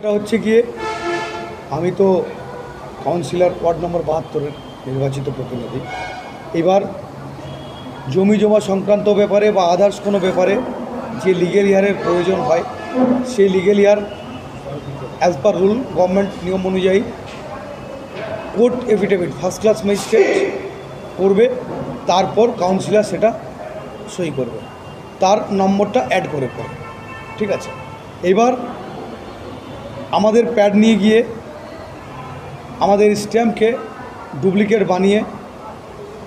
এটা হচ্ছে গিয়ে আমি তো কাউন্সিলর ওয়ার্ড নম্বর 72-এর নির্বাচিত প্রতিনিধি। এবার জমি জমা সংক্রান্ত ব্যাপারে বা আদার্স কোনো ব্যাপারে যে লিগেল ইয়ারের প্রয়োজন হয় সেই লিগেল ইয়ার অ্যাজ পার রুল গভর্নমেন্ট নিয়ম অনুযায়ী court affidavit first class magistrate করবে, তারপর কাউন্সিলর সেটা সই করবে, তার নম্বরটা অ্যাড করে করবে। ঠিক আছে, এবার আমাদের প্যাড নিয়ে গিয়ে আমাদের স্ট্যাম্পকে ডুপ্লিকেট বানিয়ে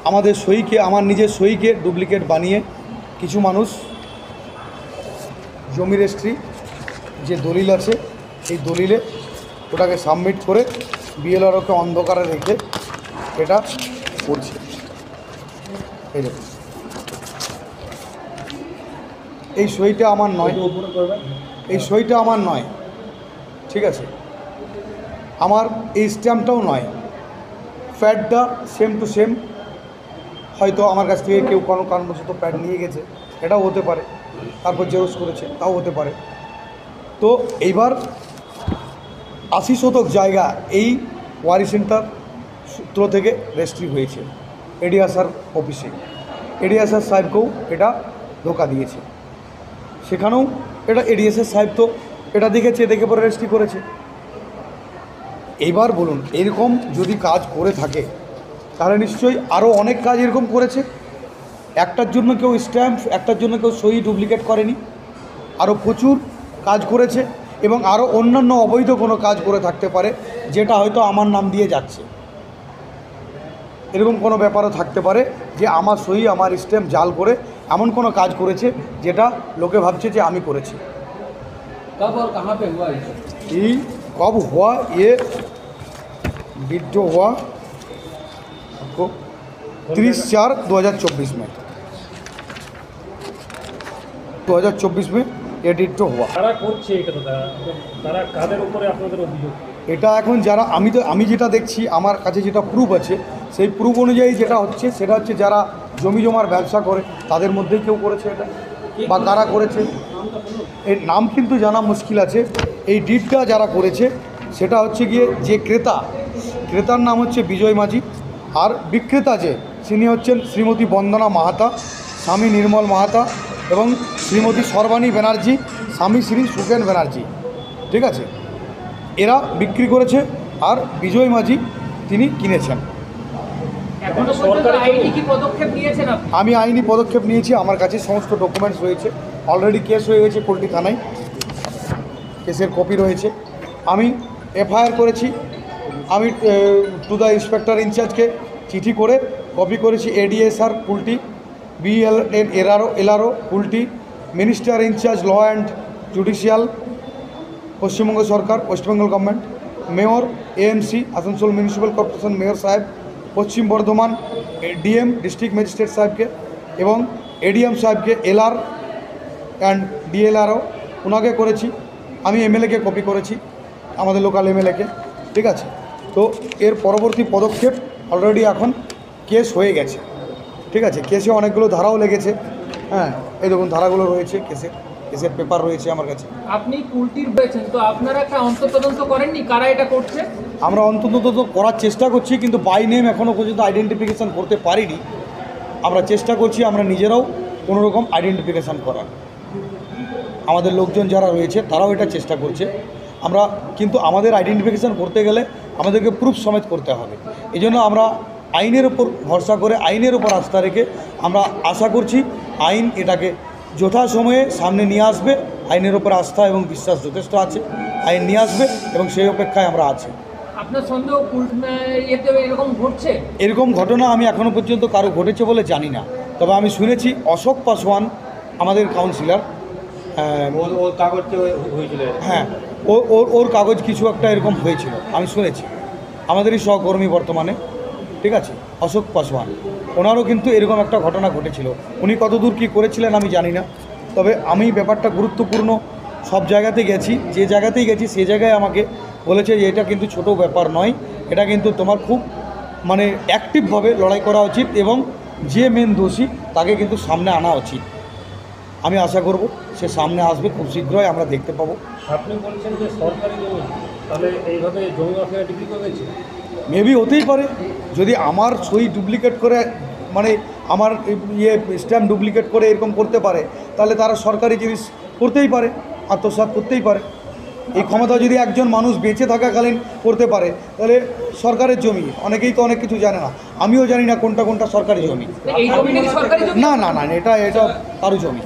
আমাদের সইকে, আমার নিজের সইকে ডুপ্লিকেট বানিয়ে কিছু মানুষ জমি রেজিস্ট্রি যে দলিল আছে এই দলিলে ওটাকে সাবমিট করে বিএলআরওকে অন্ধকারে রেখে এটা করছে। এই দেখুন, এই সইটা আমার নয়, এই সইটা আমার নয়। ঠিক আছে, আমার এই স্ট্যাম্পটাও নয়, প্যাডটা সেম টু সেম। হয়তো আমার কাছ থেকে কেউ কোনো কারণবশত প্যাড নিয়ে গেছে, এটাও হতে পারে, তারপর জেরক্স করেছে, তাও হতে পারে। তো এইবার 80 শতক জায়গা এই ওয়ারি সেন্টার সূত্র থেকে রেজিস্ট্রি হয়েছে এডিএসআর অফিসে। এডিএসআর সাহেবকেও এটা ধোকা দিয়েছে, সেখানেও এটা এডিএসআর সাহেব তো এটা দেখেছে, দেখে পরে রেজিস্ট্রি করেছে। এইবার বলুন, এরকম যদি কাজ করে থাকে তাহলে নিশ্চয়ই আরও অনেক কাজ এরকম করেছে। একটার জন্য কেউ স্ট্যাম্প, একটার জন্য কেউ সই ডুপ্লিকেট করেনি, আরও প্রচুর কাজ করেছে এবং আরও অন্যান্য অবৈধ কোনো কাজ করে থাকতে পারে যেটা হয়তো আমার নাম দিয়ে যাচ্ছে। এরকম কোনো ব্যাপারও থাকতে পারে যে আমার সই, আমার স্ট্যাম্প জাল করে এমন কোনো কাজ করেছে যেটা লোকে ভাবছে যে আমি করেছি। कब और कहाँ पे हुआ ये कब हुआ? ये विड्रॉ हुआ आपको 30/4/2024 में, 2024 में ये विड्रॉ हुआ। তারা করছে এটা, তো তারা কাদের উপরে আপনাদের অভিযোগ? এটা এখন যারা আমি যেটা দেখছি, আমার কাছে যেটা প্রুফ আছে সেই প্রুফ অনুযায়ী যেটা হচ্ছে সেটা হচ্ছে যারা জমি জমার ব্যবসা করে তাদের মধ্যেই কেউ করেছে এটা, বা কারা করেছে এর নাম কিন্তু জানা মুশকিল আছে। এই ডিডটা যারা করেছে সেটা হচ্ছে গিয়ে যে ক্রেতার নাম হচ্ছে বিজয় মাঝি, আর বিক্রেতা যে তিনি হচ্ছেন শ্রীমতী বন্দনা মাহাতা, স্বামী নির্মল মাহাতা এবং শ্রীমতী সর্বাণী ব্যানার্জি, স্বামী শ্রী সুখেন ব্যানার্জি। ঠিক আছে, এরা বিক্রি করেছে আর বিজয় মাঝি তিনি কিনেছেন। এখনো পর্যন্ত আইনি কি পদক্ষেপ নিয়েছেন আপনি? আমি আইনি পদক্ষেপ নিয়েছি, আমার কাছে সমস্ত ডকুমেন্টস রয়েছে, অলরেডি কেস হয়ে গেছে পোল্ট্রি থানায়, কেসের কপি রয়েছে। আমি এফআইআর করেছি, আমি টু দ্য ইন্সপেক্টর ইনচার্জকে চিঠি করে কপি করেছি। ADSR poultry, LRO poultry, minister in charge law and judicial Paschimbanga সরকার, West Bengal government, mayor AMC Asansol municipal corporation mayor সাহেব, Paschim Bardhaman DM district magistrate সাহেবকে এবং এডিএম সাহেবকে, এলআর অ্যান্ড ডিএলআরও ওনাকে করেছি। আমি এমএলএকে কপি করেছি, আমাদের লোকাল এমএলএকে। ঠিক আছে, তো এর পরবর্তী পদক্ষেপ অলরেডি এখন কেস হয়ে গেছে। ঠিক আছে, কেসে অনেকগুলো ধারাও লেগেছে। হ্যাঁ, এই দেখুন ধারাগুলো রয়েছে, কেসের পেপার রয়েছে আমার কাছে। আপনি কুলটির হয়েছেন, তো আপনারা একটা অন্তর্তদন্ত করেননি কারা এটা করছে? আমরা অন্তত করার চেষ্টা করছি, কিন্তু বাই নেম এখনও পর্যন্ত আইডেন্টিফিকেশান করতে পারিনি। আমরা চেষ্টা করছি আমরা নিজেরাও কোনোরকম আইডেন্টিফিকেশান করার, আমাদের লোকজন যারা রয়েছে তারাও এটা চেষ্টা করছে। আমরা কিন্তু আমাদের আইডেন্টিফিকেশান করতে গেলে আমাদেরকে প্রুফ সমেত করতে হবে। এই জন্য আমরা আইনের উপর ভরসা করে, আইনের উপর আস্থা রেখে আমরা আশা করছি আইন এটাকে যথাসময়ে সামনে নিয়ে আসবে। আইনের উপর আস্থা এবং বিশ্বাস যথেষ্ট আছে, আইন নিয়ে আসবে এবং সেই অপেক্ষায় আমরা আছি। আপনার সন্দেহ ইয়েতে এরকম ঘটছে? এরকম ঘটনা আমি এখনও পর্যন্ত কারো ঘটেছে বলে জানি না, তবে আমি শুনেছি অশোক পাসওয়ান আমাদের কাউন্সিলর, হ্যাঁ, ওর কাগজ কিছু একটা এরকম হয়েছিল আমি শুনেছি, আমাদেরই সহকর্মী বর্তমানে। ঠিক আছে, অশোক পাসওয়ান, ওনারও কিন্তু এরকম একটা ঘটনা ঘটেছিল। উনি কতদূর কী করেছিলেন আমি জানি না, তবে আমি ব্যাপারটা গুরুত্বপূর্ণ সব জায়গাতে গেছি, যে জায়গাতেই গেছি সে জায়গায় আমাকে বলেছে যে এটা কিন্তু ছোট ব্যাপার নয়, এটা কিন্তু তোমার খুব অ্যাক্টিভভাবে লড়াই করা উচিত এবং যে মেন দোষী তাকে কিন্তু সামনে আনা উচিত। আমি আশা করব সে সামনে আসবে, খুব শীঘ্রই আমরা দেখতে পাবো। আপনি বলছেন যে সরকারি জমি, তাহলে এইভাবে জমি মাফিয়া ডিগ্রি করেছে? মেবি হতেই পারে, যদি আমার সই ডুপ্লিকেট করে মানে আমার স্ট্যাম্প ডুপ্লিকেট করে এরকম করতে পারে, তাহলে তারা সরকারি জিনিস করতেই পারে, আত্মসাৎ করতেই পারে। এই ক্ষমতা যদি একজন মানুষ বেঁচে থাকাকালীন করতে পারে, তাহলে সরকারের জমি, অনেকেই তো অনেক কিছু জানে না, আমিও জানি না কোনটা কোনটা সরকারি জমি। এই জমিটা কি সরকারি জমি? না না না, এটা কারো জমি।